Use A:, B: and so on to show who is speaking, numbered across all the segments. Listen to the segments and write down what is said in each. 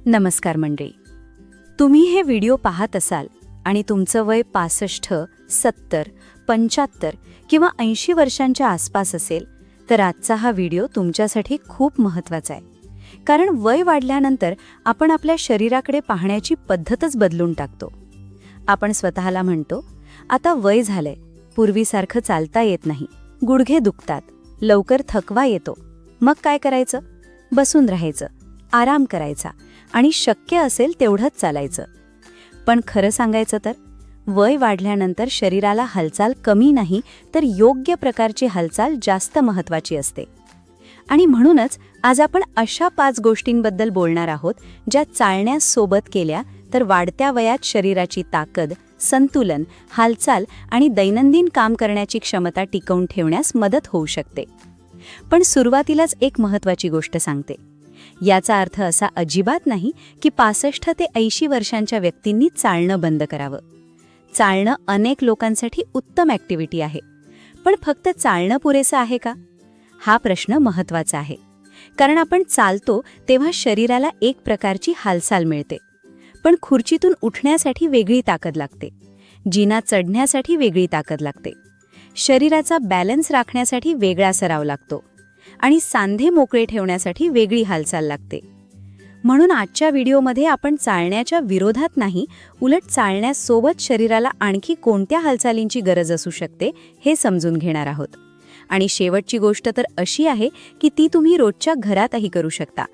A: नमस्कार मंडळी. तुम्ही हे व्हिडिओ पाहत असाल आणि तुमचं वय 65, 70, 75 किंवा 80 वर्षांच्या आसपास असेल तर आजचा हा व्हिडिओ तुमच्यासाठी खूप महत्त्वाचा आहे. कारण वय वाढल्यानंतर आपण आपल्या शरीराकडे पाहण्याची पद्धतच बदलून टाकतो. आपण स्वतःला म्हणतो, आता वय झालंय, पूर्वीसारखं चालता येत नाही, गुडघे दुखतात, लवकर थकवा येतो. मग काय करायचं? बसून राहायचं, आराम करायचा आणि शक्य असेल तेवढंच चालायचं. पण खरं सांगायचं तर वय वाढल्यानंतर शरीराला हालचाल कमी नाही तर योग्य प्रकारची हालचाल जास्त महत्त्वाची असते. आणि म्हणूनच आज आपण अशा 5 गोष्टींबद्दल बोलणार आहोत ज्या चालण्यासोबत केल्या तर वाढत्या वयात शरीराची ताकद, संतुलन, हालचाल आणि दैनंदिन काम करण्याची क्षमता टिकवून ठेवण्यास मदत होऊ शकते. पण सुरुवातीलाच एक महत्त्वाची गोष्ट सांगते. याचा अर्थ असा अजिबात नाही की 65 ते 80 वर्षांच्या व्यक्तींनी चालणं बंद करावं. चालणं अनेक लोकांसाठी उत्तम ॲक्टिव्हिटी आहे. पण फक्त चालणं पुरेसं आहे का? हा प्रश्न महत्त्वाचा आहे. कारण आपण चालतो तेव्हा शरीराला एक प्रकारची हालचाल मिळते. पण खुर्चीतून उठण्यासाठी वेगळी ताकद लागते, जिना चढण्यासाठी वेगळी ताकद लागते, शरीराचा बॅलन्स राखण्यासाठी वेगळा सराव लागतो आणि सांधे मोकळे ठेवण्यासाठी वेगळी हालचाल लागते. म्हणून आजच्या व्हिडिओमध्ये आपण चालण्याच्या विरोधात नाही, उलट चालण्यासोबत शरीराला आणखी कोणत्या हालचालींची गरज असू शकते हे समजून घेणार आहोत. आणि शेवटची गोष्ट तर अशी आहे की ती तुम्ही रोजच्या घरातही करू शकता.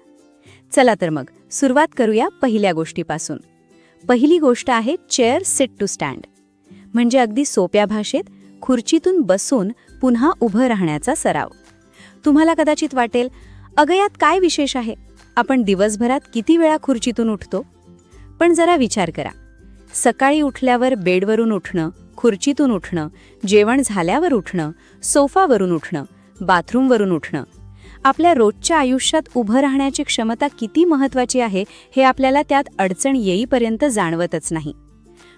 A: चला तर मग सुरुवात करूया पहिल्या गोष्टीपासून. पहिली गोष्ट आहे चेअर सिट टू स्टँड. म्हणजे अगदी सोप्या भाषेत खुर्चीतून बसून पुन्हा उभं राहण्याचा सराव. तुम्हाला कदाचित वाटेल, अगं यात काय विशेष आहे, आपण दिवसभरात किती वेळा खुर्चीतून उठतो. पण जरा विचार करा, सकाळी उठल्यावर बेडवरून उठणं, खुर्चीतून उठणं, जेवण झाल्यावर उठणं, सोफावरून उठणं, बाथरूमवरून उठणं, आपल्या रोजच्या आयुष्यात उभं राहण्याची क्षमता किती महत्त्वाची आहे हे आपल्याला त्यात अडचण येईपर्यंत जाणवतच नाही.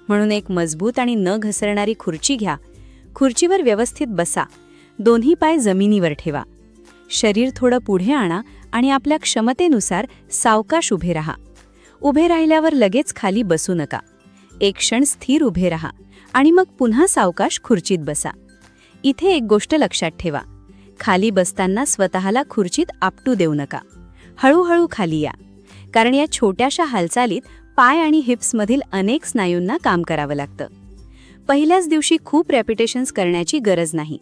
A: म्हणून एक मजबूत आणि न घसरणारी खुर्ची घ्या, खुर्चीवर व्यवस्थित बसा, दोन्ही पाय जमिनीवर ठेवा, शरीर थोडं पुढे आणा आणि आपल्या क्षमतेनुसार सावकाश उभे राहा. उभे राहिल्यावर लगेच खाली बसू नका. एक क्षण स्थिर उभे राहा आणि मग पुन्हा सावकाश खुर्चीत बसा. इथे एक गोष्ट लक्षात ठेवा, खाली बसताना स्वतःला खुर्चीत आपटू देऊ नका. हळूहळू खाली या, कारण या छोट्याशा हालचालीत पाय आणि हिप्समधील अनेक स्नायूंना काम करावं लागतं. पहिल्याच दिवशी खूप रेपिटेशन्स करण्याची गरज नाही.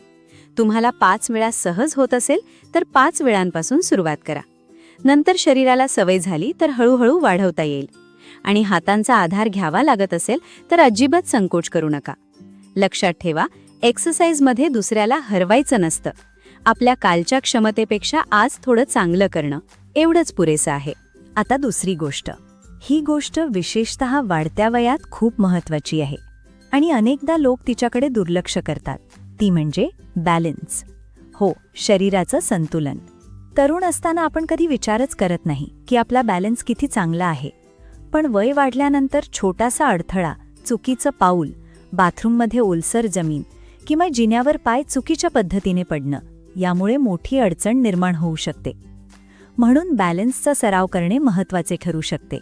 A: तुम्हाला 5 वेळा सहज होत असेल तर 5 वेळांपासून सुरुवात करा. नंतर शरीराला सवय झाली तर हळूहळू वाढवता येईल. आणि हातांचा आधार घ्यावा लागत असेल तर अजिबात संकोच करू नका. लक्षात ठेवा, एक्सरसाइजमध्ये दुसऱ्याला हरवायचं नसतं. आपल्या कालच्या क्षमतेपेक्षा आज थोडं चांगलं करणं एवढंच पुरेसं आहे. आता दुसरी गोष्ट. ही गोष्ट विशेषतः वाढत्या वयात खूप महत्त्वाची आहे आणि अनेकदा लोक तिच्याकडे दुर्लक्ष करतात. ती म्हणजे बॅलन्स. हो, शरीराचं संतुलन. तरुण असताना आपण कधी विचारच करत नाही की आपला बॅलन्स किती चांगला आहे. पण वय वाढल्यानंतर छोटासा अडथळा, चुकीचं पाऊल, बाथरूममध्ये ओलसर जमीन किंवा जिन्यावर पाय चुकीच्या पद्धतीने पडणं, यामुळे मोठी अडचण निर्माण होऊ शकते. म्हणून बॅलन्सचा सराव करणे महत्त्वाचे ठरू शकते.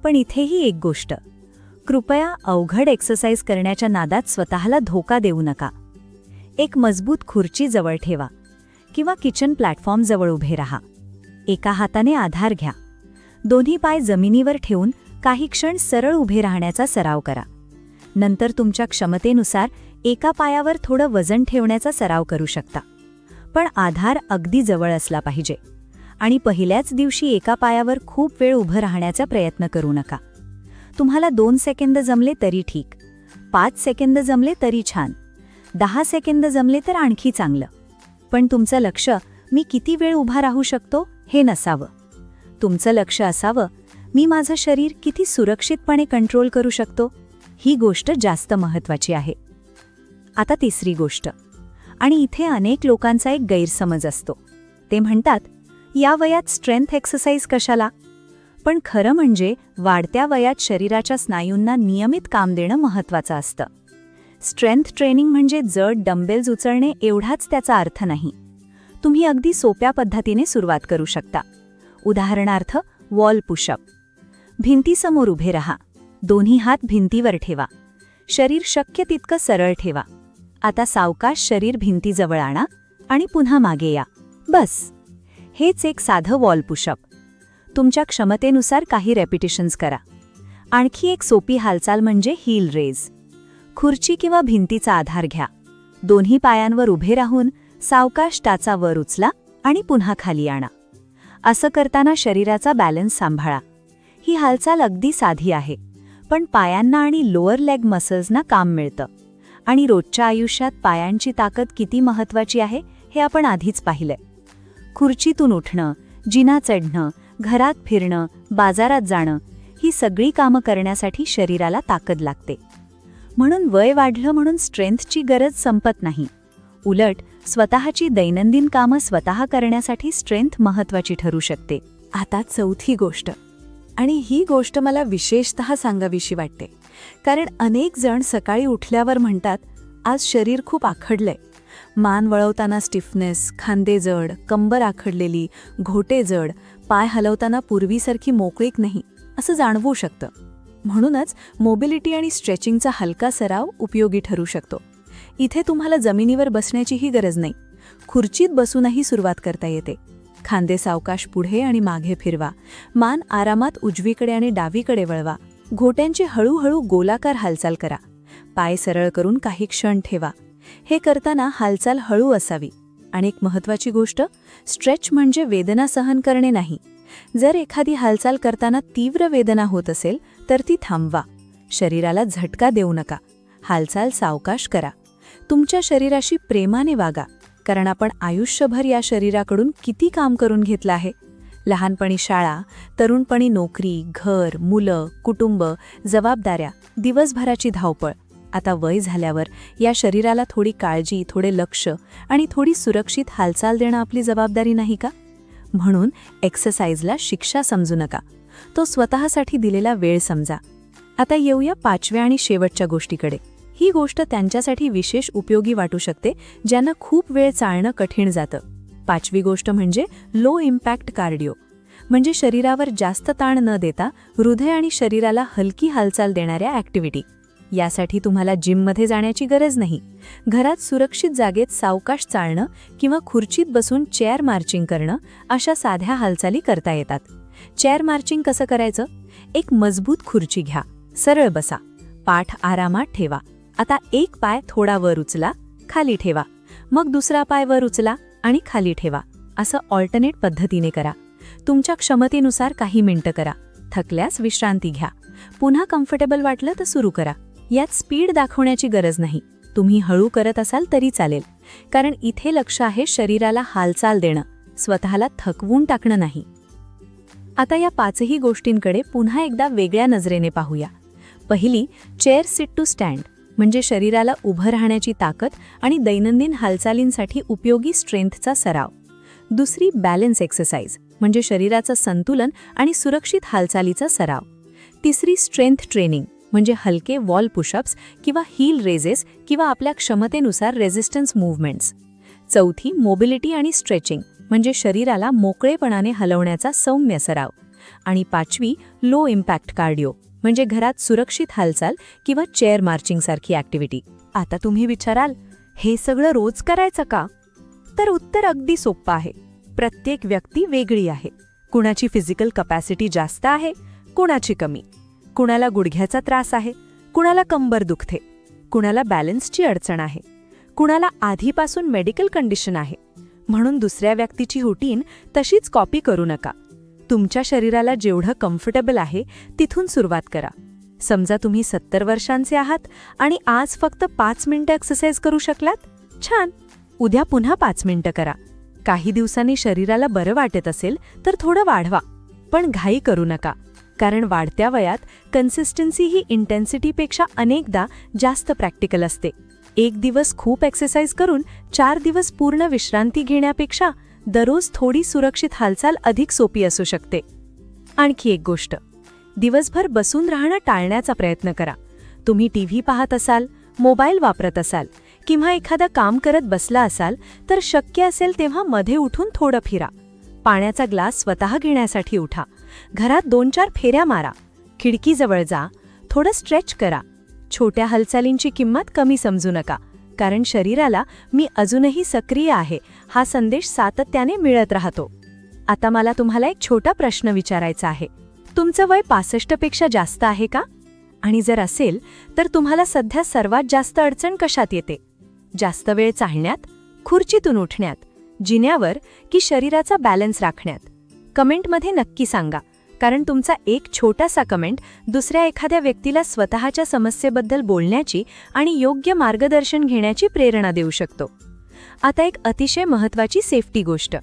A: पण इथेही एक गोष्ट, कृपया अवघड एक्सरसाइज करण्याच्या नादात स्वतःला धोका देऊ नका. एक मजबूत खुर्ची जवळ ठेवा किंवा किचन प्लॅटफॉर्म जवळ उभे राहा. एका हाताने आधार घ्या, दोन्ही पाय जमिनीवर ठेवून काही क्षण सरळ उभे राहण्याचा सराव करा. नंतर तुमच्या क्षमतेनुसार एका पायावर थोडं वजन ठेवण्याचा सराव करू शकता. पण आधार अगदी जवळ असला पाहिजे आणि पहिल्याच दिवशी एका पायावर खूप वेळ उभं राहण्याचा प्रयत्न करू नका. तुम्हाला 2 सेकंद जमले तरी ठीक, 5 सेकंद जमले तरी छान, 10 सेकंद जमले तर आणखी चांगलं. पण तुमचं लक्ष मी किती वेळ उभा राहू शकतो हे नसावं. तुमचं लक्ष असावं, मी माझं शरीर किती सुरक्षितपणे कंट्रोल करू शकतो. ही गोष्ट जास्त महत्त्वाची आहे. आता तिसरी गोष्ट, आणि इथे अनेक लोकांचा एक गैरसमज असतो. ते म्हणतात, या वयात स्ट्रेंथ एक्सरसाइज कशाला? पण खरं म्हणजे वाढत्या वयात शरीराच्या स्नायूंना नियमित काम देणं महत्त्वाचं असतं. स्ट्रेंथ ट्रेनिंग म्हणजे जड डंबेल्स उचलणे एवढाच त्याचा अर्थ नाही. तुम्ही अगदी सोप्या पद्धतीने सुरुवात करू शकता. उदाहरणार्थ वॉल पुशअप, भिंतीसमोर उभे रहा. दोन्ही हात भिंतीवर ठेवा. शरीर शक्य तितकं सरळ ठेवा. आता सावकाश शरीर भिंतीजवळ आणा आणि पुन्हा मागे या. बस. हेच एक साधं वॉल पुशअप. तुमच्या क्षमतेनुसार काही रेपिटेशन्स करा. आणखी एक सोपी हालचाल म्हणजे हील रेज. खुर्ची किंवा भिंतीचा आधार घ्या. दोन्ही पायांवर उभे राहून सावकाश टाचा वर उचला आणि पुन्हा खाली आणा. असं करताना शरीराचा बॅलन्स सांभाळा. ही हालचाल अगदी साधी आहे, पण पायांना आणि लोअर लेग मसल्सना काम मिळतं. आणि रोजच्या आयुष्यात पायांची ताकद किती महत्त्वाची आहे हे आपण आधीच पाहिलंय. खुर्चीतून उठणं, जिना चढणं, घरात फिरणं, बाजारात जाणं, ही सगळी कामं करण्यासाठी शरीराला ताकद लागते. म्हणून वय वाढलं म्हणून स्ट्रेंथची गरज संपत नाही. उलट स्वतःची दैनंदिन कामं स्वतः करण्यासाठी स्ट्रेंथ महत्त्वाची ठरू शकते.
B: आता चौथी गोष्ट, आणि ही गोष्ट मला विशेषतः सांगावीशी वाटते, कारण अनेक जण सकाळी उठल्यावर म्हणतात, आज शरीर खूप आखडलंय. मान वळवताना स्टिफनेस, खांदे जड, कंबर आखडलेली, घोटे जड, पाय हलवताना पूर्वीसारखी मोकळीक नाही, असं जाणवू शकतं. म्हणूनच मोबिलिटी आणि स्ट्रेचिंगचा हलका सराव उपयोगी ठरू शकतो. इथे तुम्हाला जमिनीवर बसण्याचीही गरज नाही. खुर्चीत बसूनही सुरुवात करता येते. खांदे सावकाश पुढे आणि मागे फिरवा. मान आरामात उजवीकडे आणि डावीकडे वळवा. घोट्यांची हळूहळू गोलाकार हालचाल करा. पाय सरळ करून काही क्षण ठेवा. हे करताना हालचाल हळू असावी. आणि एक महत्त्वाची गोष्ट, स्ट्रेच म्हणजे वेदना सहन करणे नाही. जर एखादी हालचाल करताना तीव्र वेदना होत असेल तर ती थांबवा. शरीराला झटका देऊ नका. हालचाल सावकाश करा. तुमच्या शरीराशी प्रेमाने वागा, कारण आपण आयुष्यभर या शरीराकडून किती काम करून घेतलं आहे. लहानपणी शाळा, तरुणपणी नोकरी, घर, मुलं, कुटुंब, जबाबदाऱ्या, दिवसभराची धावपळ. आता वय झाल्यावर या शरीराला थोडी काळजी, थोडे लक्ष आणि थोडी सुरक्षित हालचाल देणं आपली जबाबदारी नाही का? म्हणून एक्सरसाइजला शिक्षा समजू नका. तो स्वतःसाठी दिलेला वेळ समजा. आता येऊया 5व्या आणि शेवटच्या गोष्टीकडे. ही गोष्ट त्यांच्यासाठी विशेष उपयोगी वाटू शकते ज्यांना खूप वेळ चालणं कठीण जातं. 5वी गोष्ट म्हणजे लो इम्पॅक्ट कार्डिओ. म्हणजे शरीरावर जास्त ताण न देता हृदय आणि शरीराला हलकी हालचाल देणाऱ्या ॲक्टिव्हिटी. यासाठी तुम्हाला जिममध्ये जाण्याची गरज नाही. घरात सुरक्षित जागेत सावकाश चालणं किंवा खुर्चीत बसून चेअर मार्चिंग करणं अशा साध्या हालचाली करता येतात. चेअर मार्चिंग कसं करायचं? एक मजबूत खुर्ची घ्या. सरळ बसा. पाठ आरामात ठेवा. आता एक पाय थोडा वर उचला, खाली ठेवा. मग दुसरा पाय वर उचला आणि खाली ठेवा. असं ऑल्टरनेट पद्धतीने करा. तुमच्या क्षमतेनुसार काही मिनिटं करा. थकल्यास विश्रांती घ्या. पुन्हा कम्फर्टेबल वाटलं तर सुरू करा. यात स्पीड दाखवण्याची गरज नाही. तुम्ही हळू करत असाल तरी चालेल, कारण इथे लक्ष आहे शरीराला हालचाल देणं, स्वतःला थकवून टाकणं नाही. आता या 5ही गोष्टींकडे पुन्हा एकदा वेगळ्या नजरेने पाहूया. पहिली, चेअर सिट टू स्टँड, म्हणजे शरीराला उभं राहण्याची ताकद आणि दैनंदिन हालचालींसाठी उपयोगी स्ट्रेंथचा सराव. दुसरी, बॅलन्स एक्सरसाइज, म्हणजे शरीराचं संतुलन आणि सुरक्षित हालचालीचा सराव. तिसरी, स्ट्रेंथ ट्रेनिंग, म्हणजे हलके वॉल पुशअप्स किंवा हील रेजेस किंवा आपल्या क्षमतेनुसार रेझिस्टन्स मूव्हमेंट्स. चौथी, मोबिलिटी आणि स्ट्रेचिंग, म्हणजे शरीराला मोकळेपणाने हलवण्याचा सौम्य सराव. आणि 5वी, लो इम्पॅक्ट कार्डिओ, म्हणजे घरात सुरक्षित हालचाल किंवा चेअर मार्चिंगसारखी ॲक्टिव्हिटी. आता तुम्ही विचाराल, हे सगळं रोज करायचं का? तर उत्तर अगदी सोपं आहे. प्रत्येक व्यक्ती वेगळी आहे. कुणाची फिजिकल कपॅसिटी जास्त आहे, कुणाची कमी. कुणाला गुडघ्याचा त्रास आहे, कुणाला कंबर दुखते, कुणाला बॅलन्सची अडचण आहे, कुणाला आधीपासून मेडिकल कंडिशन आहे. म्हणून दुसऱ्या व्यक्तीची रुटीन तशीच कॉपी करू नका. तुमच्या शरीराला जेवढं कम्फर्टेबल आहे तिथून सुरुवात करा. समजा तुम्ही 70 वर्षांचे आहात आणि आज फक्त 5 मिनिटं एक्सरसाइज करू शकलात, छान. उद्या पुन्हा 5 मिनिटं करा. काही दिवसांनी शरीराला बरं वाटत असेल तर थोडं वाढवा, पण घाई करू नका, कारण वाढत्या वयात कन्सिस्टन्सी ही इंटेन्सिटीपेक्षा अनेकदा जास्त प्रॅक्टिकल असते. एक दिवस खूप एक्सरसाइज करून 4 दिवस पूर्ण विश्रांती घेण्यापेक्षा दररोज थोडी सुरक्षित हालचाल अधिक सोपी असू शकते. आणखी एक गोष्ट, दिवसभर बसून राहणं टाळण्याचा प्रयत्न करा. तुम्ही टीव्ही पाहत असाल, मोबाईल वापरत असाल किंवा एखादं काम करत बसला असाल तर शक्य असेल तेव्हा मध्ये उठून थोडं फिरा. पाण्याचा ग्लास स्वतः घेण्यासाठी उठा. घरात 2-4 फेऱ्या मारा. खिडकीजवळ जा, थोडं स्ट्रेच करा. छोट्या हालचालींची किंमत कमी समजू नका, कारण शरीराला मी अजूनही सक्रिय आहे हा संदेश सातत्याने मिळत राहतो. आता मला तुम्हाला एक छोटा प्रश्न विचारायचा आहे. तुमचं वय 65 पेक्षा जास्त आहे का? आणि जर असेल तर तुम्हाला सध्या सर्वात जास्त अडचण कशात येते? जास्त वेळ चालण्यात, खुर्चीतून उठण्यात, जिन्यावर की शरीराचा बॅलन्स राखण्यात? कमेंटमध्ये नक्की सांगा, कारण तुमचा एक छोटासा कमेंट दुसऱ्या एखाद्या व्यक्तीला स्वतःच्या समस्येबद्दल बोलण्याची आणि योग्य मार्गदर्शन घेण्याची प्रेरणा देऊ शकतो. आता एक अतिशय महत्त्वाची सेफ्टी गोष्ट.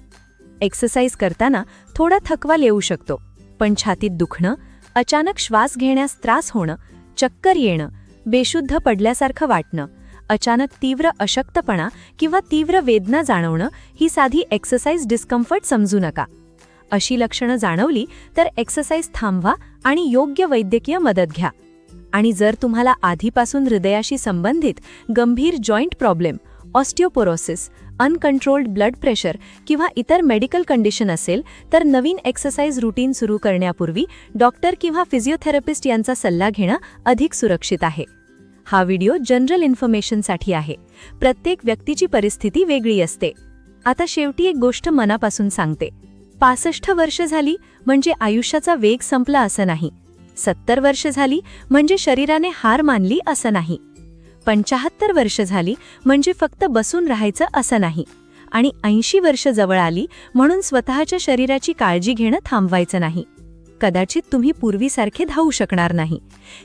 B: एक्सरसाइज करताना थोडा थकवा येऊ शकतो, पण छातीत दुखणं, अचानक श्वास घेण्यास त्रास होणं, चक्कर येणं, बेशुद्ध पडल्यासारखं वाटणं, अचानक तीव्र अशक्तपणा किंवा तीव्र वेदना जाणवणं ही साधी एक्सरसाइज डिस्कम्फर्ट समजू नका. अशी लक्षणं जाणवली तर एक्सरसाइज थांबवा आणि योग्य वैद्यकीय मदत घ्या. आणि जर तुम्हाला आधीपासून हृदयाशी संबंधित गंभीर joint problem, osteoporosis, uncontrolled blood pressure किंवा इतर मेडिकल कंडिशन असेल तर नवीन एक्सरसाइज रुटीन सुरू करण्यापूर्वी डॉक्टर किंवा फिजिओथेरपिस्ट यांचा सल्ला घेणं अधिक सुरक्षित आहे. हा व्हिडिओ जनरल इन्फॉर्मेशनसाठी आहे. प्रत्येक व्यक्तीची परिस्थिती वेगळी असते. आता शेवटी एक गोष्ट मनापासून सांगते. 65 वर्ष झाली म्हणजे आयुष्याचा वेग संपला असं नाही. 70 वर्ष झाली म्हणजे शरीराने हार मानली असं नाही. 75 वर्ष झाली म्हणजे फक्त बसून राहायचं असं नाही. आणि 80 वर्ष जवळ आली म्हणून स्वतःच्या शरीराची काळजी घेणं थांबवायचं नाही. कदाचित तुम्ही पूर्वीसारखे धावू शकणार नाही,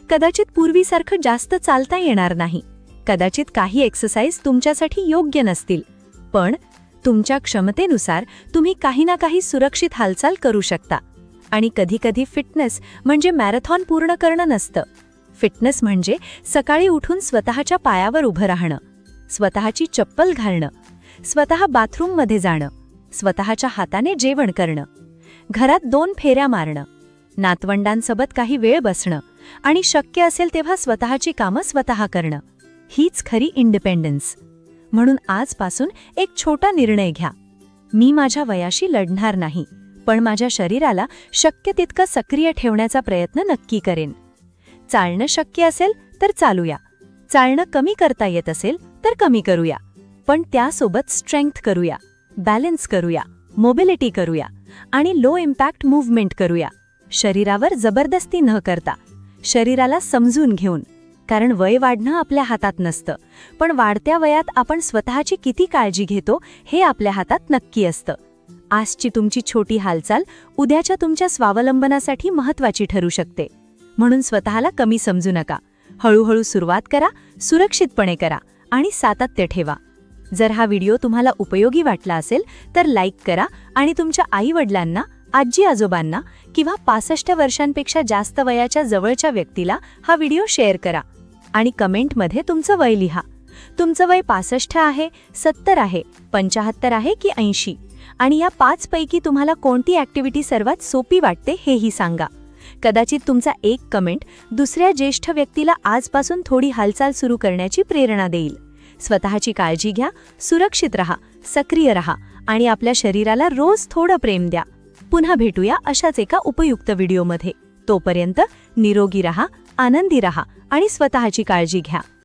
B: कदाचित पूर्वीसारखं जास्त चालता येणार नाही, कदाचित काही एक्सरसाइज तुमच्यासाठी योग्य नसतील, पण तुमच्या क्षमतेनुसार तुम्ही काही ना काही सुरक्षित हालचाल करू शकता. आणि कधीकधी फिटनेस म्हणजे मॅरेथॉन पूर्ण करणं नसतं. फिटनेस म्हणजे सकाळी उठून स्वतःच्या पायावर उभं राहणं, स्वतःची चप्पल घालणं, स्वतः बाथरूममध्ये जाणं, स्वतःच्या हाताने जेवण करणं, घरात 2 फेऱ्या मारणं, नातवंडांसोबत काही वेळ बसणं आणि शक्य असेल तेव्हा स्वतःची कामं स्वतः करणं. हीच खरी इंडिपेंडन्स. म्हणून आजपासून एक छोटा निर्णय घ्या. मी माझ्या वयाशी लढणार नाही, पण माझ्या शरीराला शक्य तितकं सक्रिय ठेवण्याचा प्रयत्न नक्की करेन. चालणं शक्य असेल तर चालूया, चालणं कमी करता येत असेल तर कमी करूया, पण त्यासोबत स्ट्रेंग्थ करूया, बॅलन्स करूया, मोबिलिटी करूया आणि लो इम्पॅक्ट मूव्हमेंट करूया. शरीरावर जबरदस्ती न करता, शरीराला समजून घेऊन. कारण वय वाढणं आपल्या हातात नसतं, पण वाढत्या वयात आपण स्वतःची किती काळजी घेतो हे आपल्या हातात नक्की असतं. आजची तुमची छोटी हालचाल उद्याच्या तुमच्या स्वावलंबनासाठी महत्त्वाची ठरू शकते. म्हणून स्वतःला कमी समजू नका. हळूहळू सुरुवात करा, सुरक्षितपणे करा आणि सातत्य ठेवा. जर हा व्हिडिओ तुम्हाला उपयोगी वाटला असेल तर लाईक करा आणि तुमच्या आई-वडिलांना, आजी-आजोबांना किंवा 65 वर्षांपेक्षा जास्त वयाच्या जवळच्या व्यक्तीला हा व्हिडिओ शेअर करा. आणि कमेंटमध्ये तुमचं वय लिहा. तुमचं वय 65 आहे, 70 आहे, 75 आहे की 80? आणि या 5 पैकी तुम्हाला कोणती ॲक्टिव्हिटी सर्वात सोपी वाटते हेही सांगा. कदाचित तुमचा एक कमेंट दुसऱ्या ज्येष्ठ व्यक्तीला आजपासून थोडी हालचाल सुरू करण्याची प्रेरणा देईल. स्वतःची काळजी घ्या, सुरक्षित रहा, सक्रिय रहा आणि आपल्या शरीराला रोज थोडं प्रेम द्या. पुन्हा भेटूया अशाच एका उपयुक्त व्हिडिओमध्ये. तोपर्यंत निरोगी रहा, आनंदी रहा आणि स्वतःची काळजी घ्या.